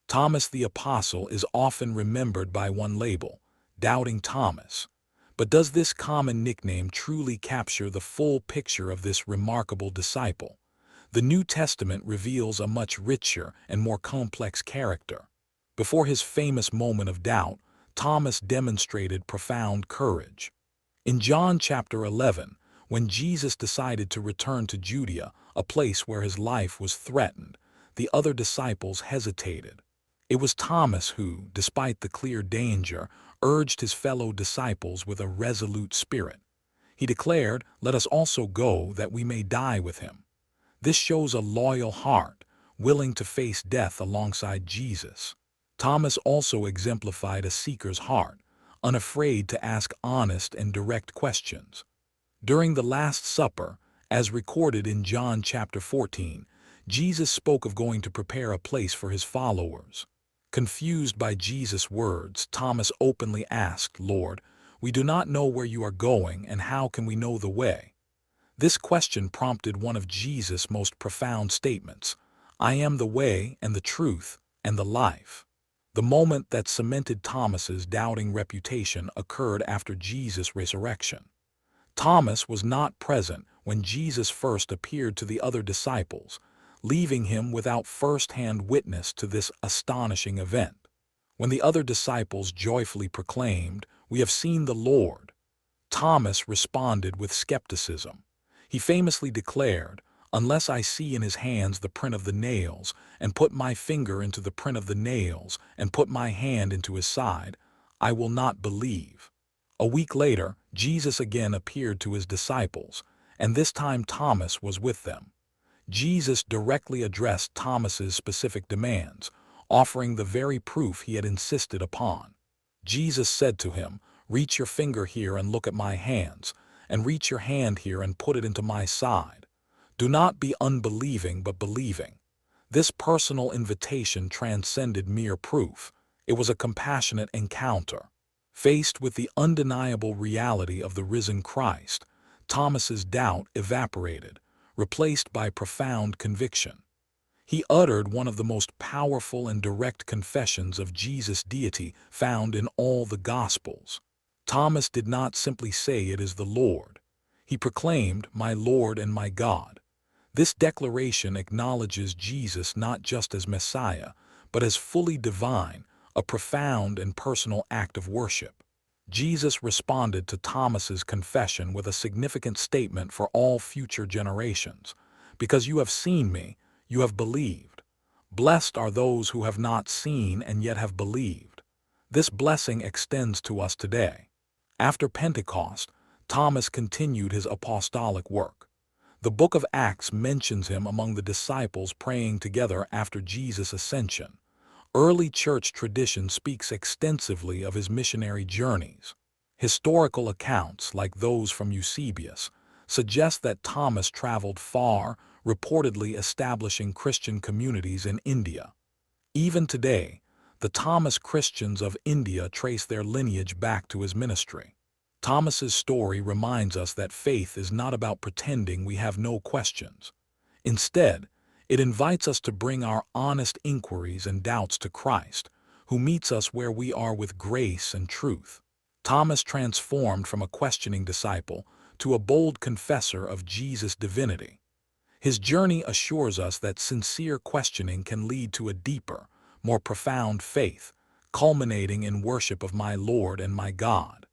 Thomas the Apostle is often remembered by one label, Doubting Thomas. But does this common nickname truly capture the full picture of this remarkable disciple? The New Testament reveals a much richer and more complex character. Before his famous moment of doubt, Thomas demonstrated profound courage. In John chapter 11, when Jesus decided to return to Judea, a place where his life was threatened, the other disciples hesitated. It was Thomas who, despite the clear danger, urged his fellow disciples with a resolute spirit. He declared, "Let us also go that we may die with him." This shows a loyal heart, willing to face death alongside Jesus. Thomas also exemplified a seeker's heart, unafraid to ask honest and direct questions. During the Last Supper, as recorded in John chapter 14, Jesus spoke of going to prepare a place for his followers. Confused by Jesus' words, Thomas openly asked, "Lord, we do not know where you are going, and how can we know the way?" This question prompted one of Jesus' most profound statements, "I am the way and the truth and the life." The moment that cemented Thomas's doubting reputation occurred after Jesus' resurrection. Thomas was not present when Jesus first appeared to the other disciples, leaving him without first-hand witness to this astonishing event. When the other disciples joyfully proclaimed, "We have seen the Lord," Thomas responded with skepticism. He famously declared, "Unless I see in his hands the print of the nails, and put my finger into the print of the nails, and put my hand into his side, I will not believe." A week later, Jesus again appeared to his disciples, and this time Thomas was with them. Jesus directly addressed Thomas's specific demands, offering the very proof he had insisted upon. Jesus said to him, "Reach your finger here and look at my hands, and reach your hand here and put it into my side. Do not be unbelieving but believing." This personal invitation transcended mere proof. It was a compassionate encounter. Faced with the undeniable reality of the risen Christ, Thomas's doubt evaporated, replaced by profound conviction. He uttered one of the most powerful and direct confessions of Jesus' deity found in all the Gospels. Thomas did not simply say, "It is the Lord." He proclaimed, "My Lord and my God." This declaration acknowledges Jesus not just as Messiah, but as fully divine, a profound and personal act of worship. Jesus responded to Thomas's confession with a significant statement for all future generations. "Because you have seen me, you have believed. Blessed are those who have not seen and yet have believed." This blessing extends to us today. After Pentecost, Thomas continued his apostolic work. The book of Acts mentions him among the disciples praying together after Jesus' ascension. Early church tradition speaks extensively of his missionary journeys. Historical accounts, like those from Eusebius, suggest that Thomas traveled far, reportedly establishing Christian communities in India. Even today, the Thomas Christians of India trace their lineage back to his ministry. Thomas's story reminds us that faith is not about pretending we have no questions. Instead, it invites us to bring our honest inquiries and doubts to Christ, who meets us where we are with grace and truth. Thomas transformed from a questioning disciple to a bold confessor of Jesus' divinity. His journey assures us that sincere questioning can lead to a deeper, more profound faith, culminating in worship of my Lord and my God.